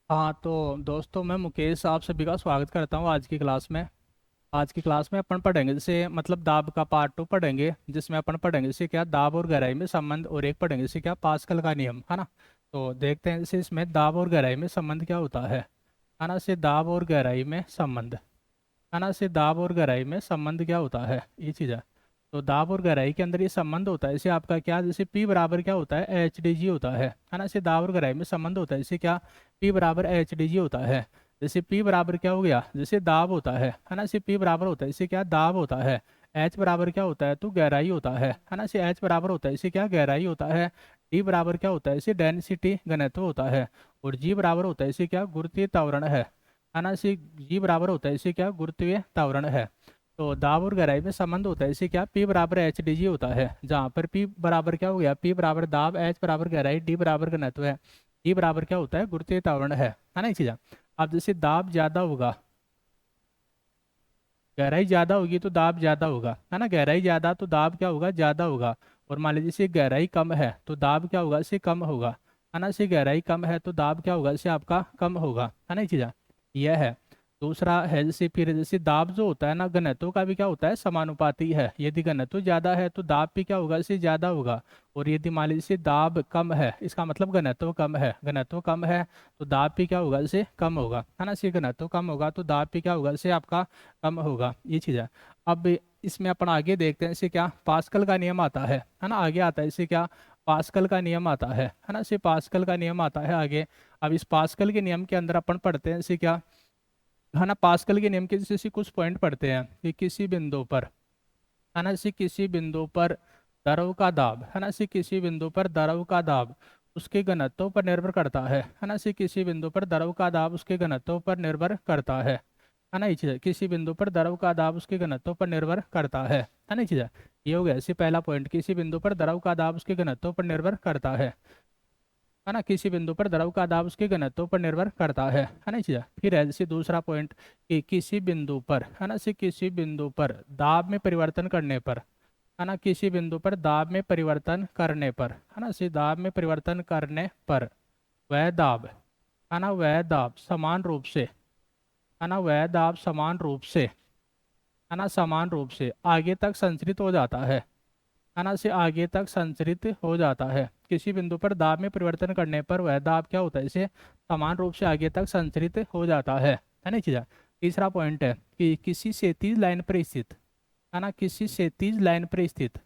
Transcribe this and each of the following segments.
हाँ तो दोस्तों, मैं मुकेश आप सभी का स्वागत करता हूँ आज की क्लास में। आज की क्लास में अपन पढ़ेंगे जैसे मतलब दाब का पार्ट 2 पढ़ेंगे, जिसमें अपन पढ़ेंगे जैसे क्या दाब और गहराई में संबंध, और एक पढ़ेंगे जैसे क्या पास्कल का नियम, है ना। तो देखते हैं जैसे इसमें दाब और गहराई में संबंध क्या होता है ना। से दाब और गहराई में संबंध, है ना। से दाब और गहराई में संबंध क्या होता है, ये चीज़ है। तो दाब और गहराई के अंदर ये संबंध होता है, जैसे आपका क्या, जैसे P बराबर क्या होता है, एच डी जी होता है ना। इसे दाब और गहराई में संबंध होता है, जैसे क्या P बराबर एच डी जी होता है। जैसे P बराबर क्या हो गया, जैसे दाब होता है ना। इसे P बराबर होता है, इसे क्या दाब होता है। H बराबर क्या होता है, तो गहराई होता है ना। इसे H बराबर होता है, इसे क्या गहराई होता है। D बराबर क्या होता है, इसे डेंसिटी घनत्व होता है। और G बराबर होता है, इसे क्या गुरुत्वीय त्वरण है ना। इसे G बराबर होता है, इसे क्या गुरुत्वीय त्वरण है। तो दाब और गहराई में संबंध होता है, इसे क्या P बराबर एच डी जी होता है, जहाँ पर P बराबर क्या हो गया, P बराबर दाब, H बराबर गहराई, D बराबर घनत्व है, D बराबर क्या होता है, गुरुत्वीय त्वरण है ना, ये चीज़। अब जैसे दाब ज़्यादा होगा, गहराई ज़्यादा होगी तो दाब ज़्यादा होगा, है ना। गहराई ज़्यादा तो दाब क्या होगा, ज़्यादा होगा। और मान लीजिए इसे गहराई कम है तो दाब क्या होगा, इसे कम होगा, है ना। इसे गहराई कम है तो दाब क्या होगा, इसे आपका कम होगा, है ना, ये चीज़। यह है। दूसरा है जैसे फिर जैसे दाब जो होता है ना, घनत्व का भी क्या होता है, समानुपाती है। यदि घनत्व ज़्यादा है तो दाब भी क्या होगा, इसे ज़्यादा होगा। और यदि मान लीजिए दाब कम है, इसका मतलब घनत्व कम है, घनत्व कम है तो दाब भी क्या होगा, इसे कम होगा, है ना। इसे घनत्व कम होगा तो दाब भी क्या होगा, इसे आपका कम होगा, ये चीज़ है। अब इसमें अपन आगे देखते हैं, इसे क्या पास्कल का नियम आता है ना। आगे आता है इसे क्या पास्कल का नियम आता है ना। इसे पास्कल का नियम आता है आगे। अब इस पास्कल के नियम के अंदर अपन पढ़ते हैं इसे क्या, है ना। पास्कल के नियम के जैसे कुछ पॉइंट पढ़ते हैं कि किसी बिंदु पर, है ना, इसे किसी बिंदु पर द्रव का दाब, है ना, इसे किसी बिंदु पर द्रव का दाब उसके घनत्व पर निर्भर करता है ना। इसे किसी बिंदु पर द्रव का दाब उसके घनत्व पर निर्भर करता है ना, ये चीज़ है। किसी बिंदु पर द्रव का दाब उसके घनत्व पर निर्भर करता है ना, ये चीज़ है। ये हो गया इसे पहला पॉइंट, किसी बिंदु पर द्रव का दाब उसके घनत्व पर निर्भर करता है ना। किसी बिंदु पर द्रव का दाब उसके घनत्व पर निर्भर करता है ना, ये चीज़ है। फिर है जैसे दूसरा पॉइंट कि किसी बिंदु पर, है ना, इसे किसी बिंदु पर दाब में परिवर्तन करने पर, है ना, किसी बिंदु पर दाब में परिवर्तन करने पर, है ना, इसे दाब में परिवर्तन करने पर वह दाब, है ना, वह दाब समान रूप से, है ना, वह दाब समान रूप से, है ना, समान रूप से आगे तक संचरित हो जाता है ना, से आगे तक संचरित हो जाता है। किसी बिंदु पर दाब में परिवर्तन करने पर वह दाब क्या होता है, इसे समान रूप से आगे तक संचरित हो जाता है ना, चीज़। तीसरा पॉइंट है कि किसी क्षैतिज लाइन पर स्थित, है ना, किसी क्षैतिज लाइन पर स्थित,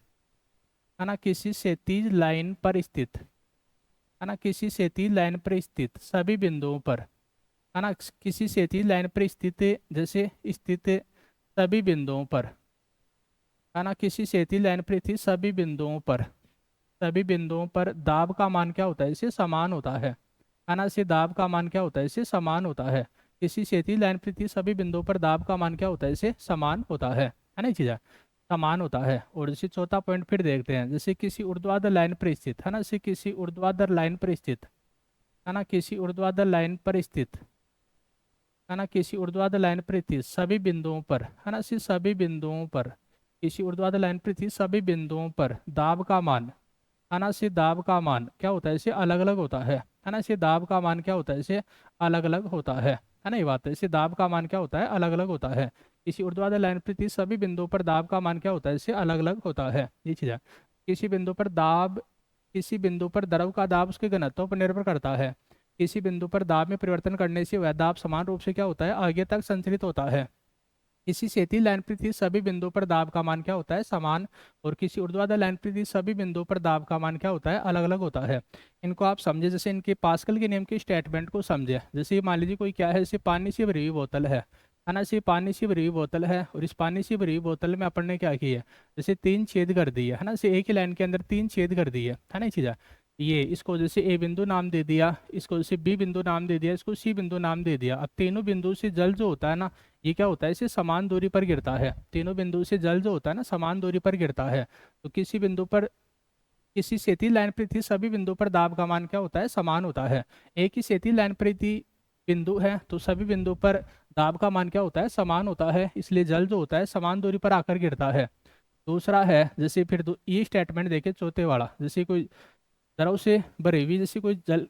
है ना, किसी क्षैतिज लाइन पर स्थित, है ना, किसी क्षैतिज लाइन पर स्थित सभी बिंदुओं पर, है ना, किसी क्षैतिज लाइन पर स्थित, जैसे स्थित सभी बिंदुओं पर, है ना, किसी क्षैतिज लाइन पर स्थित सभी बिंदुओं पर, सभी बिंदुओं पर दाब का मान क्या होता है, इसे समान होता है ना। इसे दाब का मान क्या होता है, इसे समान होता है। किसी क्षैतिज लाइन पर स्थित सभी बिंदुओं पर दाब का मान क्या होता है, इसे समान होता है ना, ये चीज़ है, समान होता है। और जैसे चौथा पॉइंट फिर देखते हैं, जैसे किसी ऊर्ध्वाधर लाइन पर स्थित, है ना, जैसे किसी ऊर्ध्वाधर लाइन पर स्थित, है ना, किसी ऊर्ध्वाधर लाइन पर स्थित, है ना, किसी ऊर्ध्वाधर लाइन पर स्थित सभी बिंदुओं पर, है ना, इसे सभी बिंदुओं पर, किसी ऊर्ध्वाधर लाइन पर स्थित सभी बिंदुओं पर दाब का मान, है ना, इसे दाब का मान क्या होता है, इसे अलग अलग होता है ना, इसे दाब का मान क्या होता है, इसे अलग अलग होता है ना, ये बात है। इसे दाब का मान क्या होता है, अलग अलग होता है। किसी ऊर्ध्वाधर लाइन पर स्थित सभी बिंदुओं पर दाब का मान क्या होता है, इसे अलग अलग होता है, ये चीज़ है। किसी बिंदु पर दाब, किसी बिंदु पर द्रव का दाब उसके घनत्व पर निर्भर करता है। किसी बिंदु पर दाब में परिवर्तन करने से वह दाब समान रूप से क्या होता है, आगे तक संचरित होता है। किसी क्षैतिज लाइन पर स्थित सभी बिंदुओं पर दाब का मान क्या होता है, समान। और किसी ऊर्ध्वाधर लाइन पर स्थित सभी बिंदुओं पर दाब का मान क्या होता है, अलग अलग होता है। इनको आप समझे, जैसे इनके पास्कल के नियम के स्टेटमेंट को समझे। जैसे मान लीजिए कोई क्या है, जैसे पानी से भरी हुई बोतल है ना, इसे पानी से भरी हुई बोतल है, और इस पानी से भरी हुई बोतल में अपन ने क्या किया है, जैसे तीन छेद कर दिए, है ना, इसे एक ही लाइन के अंदर तीन छेद कर दिए, है ना, ये चीज़ है। ये इसको जैसे ए बिंदु नाम दे दिया, इसको जैसे बी बिंदु नाम दे दिया, इसको सी बिंदु नाम दे दिया। अब तीनों बिंदु से जल जो होता है ना, ये क्या होता है, इसे समान दूरी पर गिरता है। तीनों बिंदु से जल जो होता है ना, समान दूरी पर गिरता है। तो किसी बिंदु पर, किसी क्षैतिज लाइन पर स्थित सभी बिंदु पर दाब का मान क्या होता है, समान होता है। एक ही क्षैतिज लाइन पर स्थित बिंदु है तो सभी बिंदु पर दाब का मान क्या होता है, समान होता है, इसलिए जल जो होता है समान दूरी पर आकर गिरता है। दूसरा है जैसे ये स्टेटमेंट देखे चौथे वाला, जैसे कोई द्रव से भरी हुई जैसे कोई जल,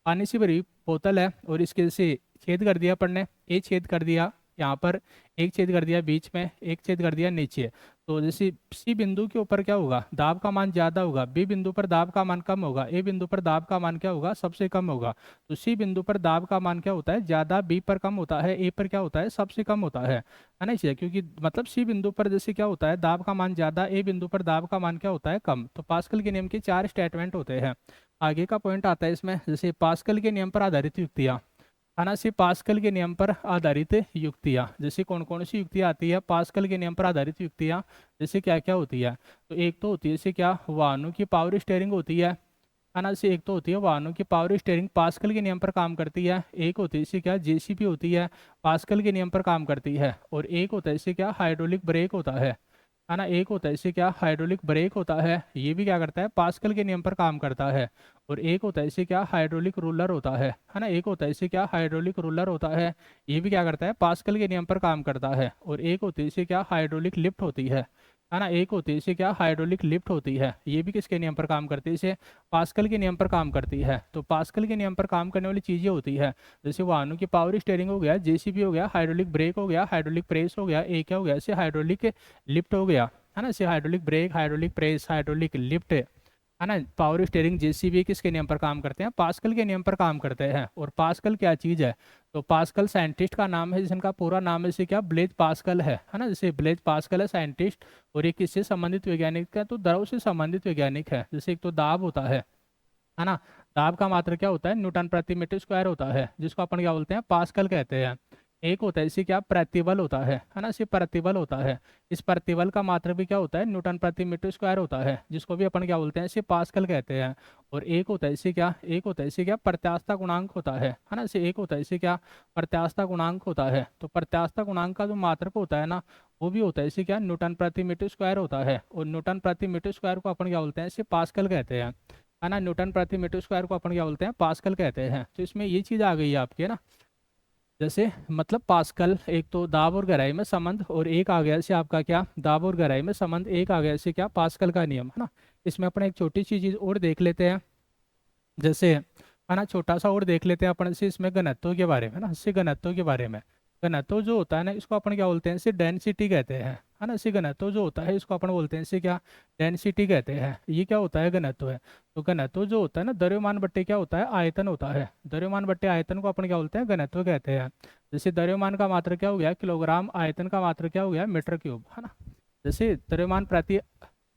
पानी से भरी बोतल है और इसके से छेद कर दिया अपन ने, एक छेद कर दिया यहाँ पर, एक छेद कर दिया बीच में, एक छेद कर दिया नीचे। तो जैसे सी बिंदु के ऊपर क्या होगा, दाब का मान ज्यादा होगा, बी बिंदु पर दाब का मान कम होगा, ए बिंदु पर दाब का मान क्या होगा, सबसे कम होगा। तो सी बिंदु पर दाब का मान क्या होता है, ज्यादा, बी पर कम होता है, ए पर क्या होता है, सबसे कम होता है ना। इसलिए क्योंकि मतलब सी बिंदु पर जैसे क्या होता है, दाब का मान ज्यादा, ए बिंदु पर दाब का मान क्या होता है, कम। तो पास्कल के नियम के 4 स्टेटमेंट होते हैं। आगे का पॉइंट आता है इसमें, जैसे पास्कल के नियम पर आधारित युक्तियां, है ना। सी पास्कल के नियम पर आधारित युक्तियां, जैसे कौन कौन सी युक्तियां आती है पास्कल के नियम पर आधारित युक्तियां, जैसे क्या क्या होती है। तो एक तो होती है जैसे क्या, वाहनों की पावर स्टेयरिंग होती है ना। जैसे एक तो होती है वाहनों की पावर स्टेयरिंग, पास्कल के नियम पर काम करती है। एक होती है जैसे क्या, जेसीबी होती है, पास्कल के नियम पर काम करती है। और एक होता है जैसे क्या, हाइड्रोलिक ब्रेक होता है ना। एक होता है इसे क्या, हाइड्रोलिक ब्रेक होता है, ये भी क्या करता है, पास्कल के नियम पर काम करता है। और एक होता है इसे क्या, हाइड्रोलिक रूलर होता है ना। एक होता है इसे क्या, हाइड्रोलिक रूलर होता है, ये भी क्या करता है, पास्कल के नियम पर काम करता है। और एक होती है इसे क्या, हाइड्रोलिक लिफ्ट होती है ना। एक होती है इसे क्या, हाइड्रोलिक लिफ्ट होती है, ये भी किसके नियम पर काम करती है, इसे पास्कल के नियम पर काम करती है। तो पास्कल के नियम पर काम करने वाली चीजें होती है, जैसे वाहनों की पावर स्टीयरिंग हो गया, जेसीबी हो गया, हाइड्रोलिक ब्रेक हो गया, हाइड्रोलिक प्रेस हो गया, एक क्या हो गया, इसे हाइड्रोलिक लिफ्ट हो गया, है ना। इसे hydraulic brake, hydraulic press, hydraulic lift, है ना। पावर स्टीयरिंग, जेसीबी किसके नियम पर काम करते हैं, पास्कल के नियम पर काम करते हैं। और पास्कल क्या चीज है, तो पास्कल साइंटिस्ट का नाम है, जिसका पूरा नाम है जैसे क्या, ब्लेज पास्कल है ना। जैसे ब्लेज पास्कल है साइंटिस्ट, और ये किससे संबंधित वैज्ञानिक है, तो द्रव से संबंधित वैज्ञानिक है। जैसे एक तो दाब होता है ना। दाब का मात्रक क्या होता है, न्यूटन प्रति मीटर स्क्वायर होता है, जिसको अपन क्या बोलते हैं, पास्कल कहते हैं। एक होता है इसे क्या, प्रतिबल होता है ना। इसे प्रतिबल होता है, इस प्रतिबल का मात्रक भी क्या होता है, न्यूटन प्रति मीटर स्क्वायर होता है, जिसको भी अपन क्या बोलते हैं, इसे पास्कल कहते हैं। और एक होता है इसे क्या, एक होता है इसे क्या, प्रत्यास्थता गुणांक होता है ना। इसे एक होता है इसे क्या, प्रत्यास्थता गुणांक होता है। तो प्रत्यास्थता गुणांक का जो मात्रक होता है ना, वो भी होता है इसे क्या, न्यूटन प्रति मीटर स्क्वायर होता है। और न्यूटन प्रति मीटर स्क्वायर को अपन क्या बोलते हैं, इसे पास्कल कहते हैं, है ना। न्यूटन प्रति मीटर स्क्वायर को अपन क्या बोलते हैं, पास्कल कहते हैं। तो इसमें ये चीज़ आ गई है आपकी, है ना। जैसे मतलब पास्कल, एक तो दाब और गहराई में संबंध, और एक आ गया जैसे आपका क्या, दाब और गहराई में संबंध, एक आ गया जैसे क्या, पास्कल का नियम, है ना। इसमें अपन एक छोटी सी चीज़ और देख लेते हैं, जैसे है ना, छोटा सा और देख लेते हैं अपन से इसमें घनत्व के बारे में, ना। इससे घनत्व के बारे में, घनत्व जो होता है ना, इसको अपन क्या बोलते हैं, इसे डेंसिटी कहते हैं, है ना। इसे घनत्व जो होता है, इसको अपन बोलते हैं इसे क्या, डेंसिटी कहते हैं। ये क्या होता है, घनत्व है। तो घनत्व जो होता है ना, द्रव्यमान बट्टे क्या होता है, आयतन होता है। द्रव्यमान बट्टे आयतन को अपन क्या बोलते हैं, घनत्व कहते हैं। जैसे द्रव्यमान का मात्रक क्या हो गया, किलोग्राम, आयतन का मात्रक क्या हो गया, मीटर क्यूब, है ना। जैसे द्रव्यमान प्रति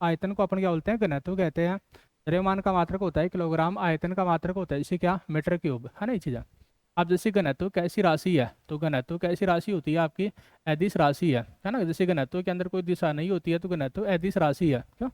आयतन को अपन क्या बोलते हैं, घनत्व कहते हैं। द्रव्यमान का मात्रक होता है किलोग्राम, आयतन का मात्रक होता है इसे क्या, मीटर क्यूब, है ना ये चीज़। अब जैसे घनत्व कैसी राशि है, तो घनत्व कैसी राशि होती है आपकी, अदिश राशि है ना। जैसे घनत्व के अंदर कोई दिशा नहीं होती है, तो घनत्व अदिश राशि है, क्यों।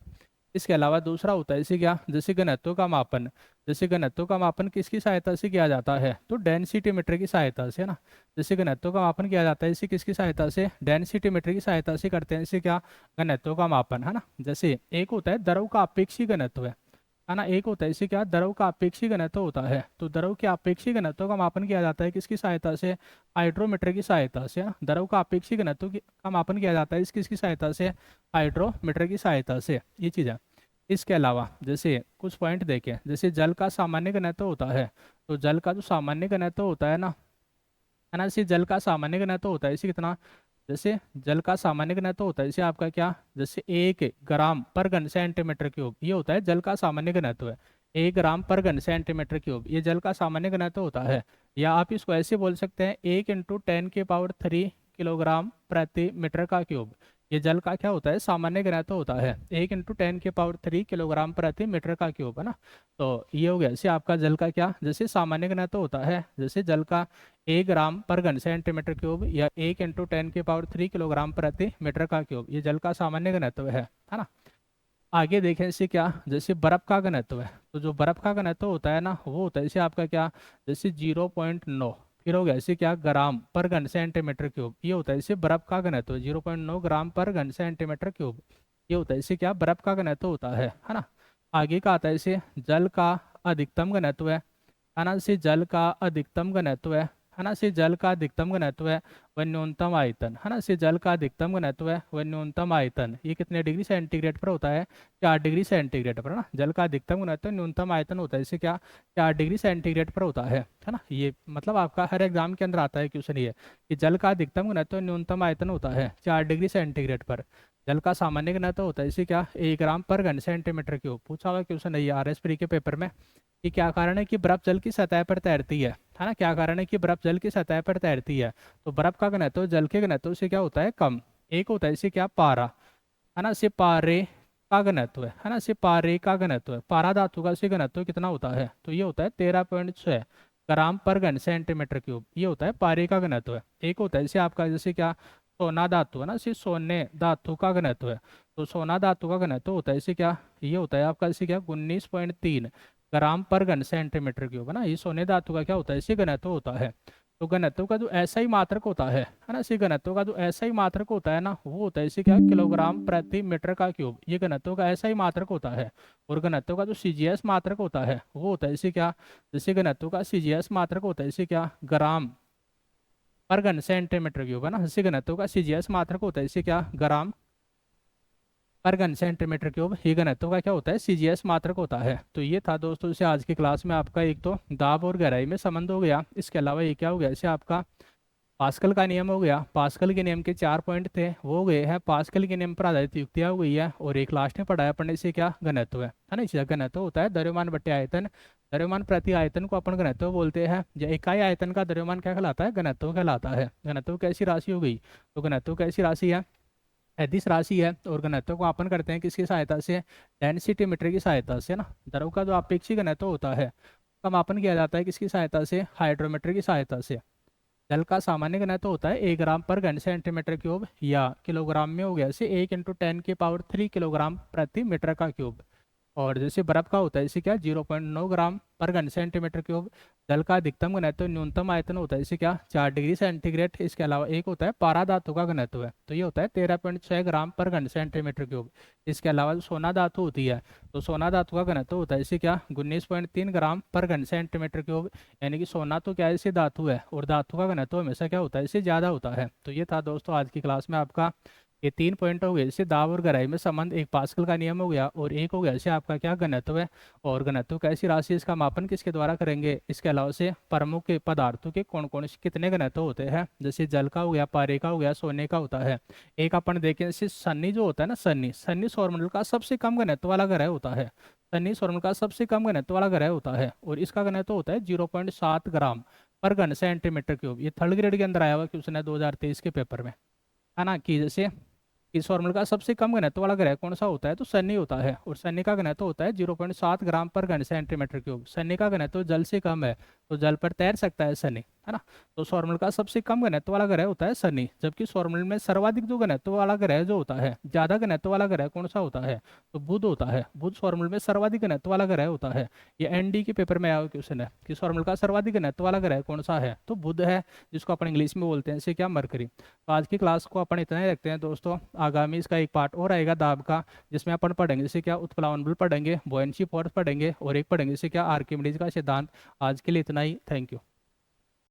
इसके अलावा दूसरा होता है इसे क्या, जैसे घनत्व का मापन, जैसे घनत्व का मापन किसकी सहायता से किया जाता है, तो डेंसिटी मीटर की सहायता से, है ना। जैसे घनत्व का मापन किया जाता है इसे किसकी सहायता से, डेंसिटी मीटर की सहायता से करते हैं, इसे क्या, घनत्व का मापन, है ना। जैसे एक होता है द्रव का अपेक्षी घनत्व है ना। एक होता है इसे क्या, द्रव का अपेक्षी घनत्व होता है। तो द्रव के अपेक्षी घनत्व का मापन किया जाता है किसकी सहायता से, हाइड्रोमीटर की सहायता से, है ना। द्रव का अपेक्षी घनत्व का मापन किया जाता है किसकी सहायता से, हाइड्रोमीटर की सहायता से, ये चीज़ है। इसके अलावा जैसे कुछ पॉइंट देखें, जैसे जल का सामान्य घनत्व होता है, तो जल का जो सामान्य घनत्व होता है ना, इसे जल का सामान्य घनत्व होता है इसे कितना, जैसे जल का सामान्य घनत्व होता है इसे आपका क्या, जैसे 1 ग्राम पर घन सेंटीमीटर क्यूब, ये होता है जल का सामान्य घनत्व है। 1 ग्राम पर घन सेंटीमीटर क्यूब, ये जल का सामान्य घनत्व होता है। या आप इसको ऐसे बोल सकते हैं, 1 × 10⁻³ किलोग्राम प्रति मीटर का क्यूब, ये जल का क्या होता है, सामान्य घनत्व होता है। 1 × 10⁻³ किलोग्राम प्रति मीटर का क्यूब, है ना। तो ये हो गया जैसे आपका जल का क्या, जैसे सामान्य घनत्व होता है, जैसे जल का 1 ग्राम पर घन सेंटीमीटर क्यूब, या 1 × 10⁻³ किलोग्राम प्रति मीटर का क्यूब, ये जल का सामान्य घनत्व है ना। आगे देखें इसे क्या, जैसे बर्फ का घनत्व है, तो जो बर्फ का घनत्व होता है ना, वो होता है इसे आपका क्या, जैसे 0.9, फिर हो गया इसे क्या, ग्राम पर घन सेंटीमीटर क्यूब, ये होता है इसे बर्फ का घनत्व, 0.9 ग्राम पर घन सेंटीमीटर क्यूब, ये होता है इसे क्या, बर्फ का घनत्व होता है ना। आगे का आता है इसे जल का अधिकतम घनत्व है ना। इसे जल का अधिकतम घनत्व है ना, से जल का अधिकतम घनत्व है व न्यूनतम आयतन, है ना, से जल का अधिकतम घनत्व है व न्यूनतम आयतन, ये कितने डिग्री सेंटीग्रेड पर होता है? 4 डिग्री सेंटीग्रेड पर, है ना। जल का अधिकतम घनत्व न्यूनतम आयतन होता है इसे क्या, 4 डिग्री सेंटीग्रेड पर होता है ना। ये मतलब आपका हर एग्जाम के अंदर आता है क्वेश्चन ये, कि जल का अधिकतम घनत्व न्यूनतम आयतन होता है 4 डिग्री सेंटीग्रेड पर। जल का सामान्य घनत्व होता है इसे क्या, 1 ग्राम पर घन सेंटीमीटर क्यूब। पूछा हुआ क्वेश्चन है ये RS प्री के पेपर में, कि क्या कारण है कि बर्फ जल की सतह पर तैरती है ना, क्या कारण है कि बर्फ जल की सतह पर तैरती है? तो बर्फ का घनत्व जल के घनत्व से क्या होता है, कम। एक होता है इसे क्या, पारा, है ना, इसे पारे का घनत्व है ना, इसे पारे का घनत्व है। पारा धातु का इसे घनत्व कितना होता है? तो ये होता है 13.6 ग्राम पर घन सेंटीमीटर क्यूब, ये होता है पारे का घनत्व है। एक होता है इसे आपका जैसे क्या, सोना धातु है ना, इसे सोने धातु का घनत्व है। तो सोना धातु का घनत्व होता है इसे क्या, ये होता है आपका इसे क्या, 19.3 ग्राम पर घन सेंटीमीटर क्यूब, है ना। ये सोने धातु का क्या होता है, इसे घनत्व होता है। तो घनत्व का जो ऐसा ही मात्रक होता है ना, इसी घनत्व का जो ऐसा ही मात्रक होता है ना, वो होता है इसे क्या, किलोग्राम प्रति मीटर का क्यूब। ये घनत्व का ऐसा ही मात्रक होता है। और घनत्व का जो CGS मात्रक होता है वो होता है इसे क्या, जैसे घनत्व का CGS मात्रक होता है इसे क्या, ग्राम पर घन सेंटीमीटर क्यूब, है ना। इसी घनत्व का CGS मात्रक होता है इसे क्या, ग्राम पर घन सेंटीमीटर क्यूब। ये घनत्व का क्या होता है, CGS मात्रक होता है। तो ये था दोस्तों इसे आज की क्लास में आपका एक तो दाब और गहराई में संबंध हो गया। इसके अलावा ये क्या हो गया, इसे आपका पास्कल का नियम हो गया। पास्कल के नियम के 4 पॉइंट थे वो हो गए हैं। पास्कल के नियम पर आधारित युक्तियां हो गई है। और एक लास्ट में पढ़ाया पढ़ने से क्या, घनत्व है ना। इसका घनत्व होता है द्रव्यमान बटे आयतन। द्रव्यमान प्रति आयतन को अपन घनत्व बोलते हैं। या इकाई आयतन का द्रव्यमान क्या कहलाता है, घनत्व कहलाता है। घनत्व कैसी राशि हो गई, तो घनत्व कैसी राशि है, अदिश राशि है। और घनत्व को अपन करते हैं किसकी सहायता से, डेंसिटी मीटर की सहायता से ना। द्रव का जो अपेक्षित घनत्व होता है उसका मापन किया जाता है किसकी सहायता से, हाइड्रोमीटर की सहायता से। जल का सामान्य घनत्व होता है 1 ग्राम पर घन सेंटीमीटर क्यूब, या किलोग्राम में हो गया इसे 1 × 10⁻³ किलोग्राम प्रति मीटर का क्यूब। और जैसे बर्फ का होता है इसे क्या, 0.9 ग्राम पर घन सेंटीमीटर क्यूब। जल का अधिकतम घनत्व न्यूनतम आयतन होता है इसे क्या, 4 डिग्री सेंटीग्रेड। इसके अलावा एक होता है पारा धातु का घनत्व है, तो ये होता है 13.6 ग्राम पर घन सेंटीमीटर क्यूब। इसके अलावा जो सोना धातु होती है, तो सोना धातु का घनत्व होता है इसे क्या, 19.3 ग्राम पर घन सेंटीमीटर क्यूब। यानी कि सोना तो क्या है, इसे धातु है, और धातु का घनत्व हमेशा क्या होता है, इससे ज़्यादा होता है। तो ये था दोस्तों आज की क्लास में आपका ये 3 पॉइंट हो गए। जैसे दाब और गहराई में संबंध, एक पास्कल का नियम हो गया, और एक हो गया जैसे आपका क्या, घनत्व है। और घनत्व कैसी राशि, इसका मापन किसके द्वारा करेंगे। इसके अलावा से प्रमुख पदार्थों के कौन कौन से कितने घनत्व होते हैं, जैसे जल का हो गया, पारे का हो गया, सोने का होता है। एक अपन देखें जैसे सन्नी जो होता है ना, सन्नी सन्नी सौरमंडल का सबसे कम घनत्व वाला ग्रह होता है। सन्नी सौरमंडल का सबसे कम घनत्व वाला ग्रह होता है, और इसका घनत्व होता है 0.7 ग्राम पर घन सेंटीमीटर क्यूब। ये थर्ड ग्रेड के अंदर आया हुआ क्वेश्चन है 2023 के पेपर में, है ना। कि जैसे इस फॉर्मूले का सबसे कम घनत्व वाला ग्रह कौन सा होता है, तो शनि होता है। और शनि का घनत्व होता है 0.7 ग्राम पर घन सेंटीमीटर क्यूब। शनि का घनत्व जल से कम है, तो जल पर तैर सकता है शनि, है ना। तो सौरमंडल का सबसे कम घनत्व वाला ग्रह होता है शनि। जबकि सौरमंडल में सर्वाधिक जो घनत्व वाला ग्रह जो होता है, ज्यादा घनत्व वाला ग्रह कौन सा होता है, तो बुध होता है। बुध सौरमंडल में सर्वाधिक घनत्व वाला ग्रह होता है। ये ND के पेपर में आया हुआ क्वेश्चन है कि सौरमंडल का सर्वाधिक घनत्व वाला ग्रह कौन सा है, तो बुध है, जिसको अपन इंग्लिश में बोलते हैं इसे क्या, मरकरी। तो आज की क्लास को अपन इतना ही रखते हैं दोस्तों। आगामी इसका एक पार्ट और आएगा दाब का, जिसमें अपन पढ़ेंगे जैसे क्या, उत्प्लावन बल पढ़ेंगे, बुओयेंसी फोर्स पढ़ेंगे, और एक पढ़ेंगे जैसे क्या, आर्किमिडीज का सिद्धांत। आज के लिए इतना ही, थैंक यू।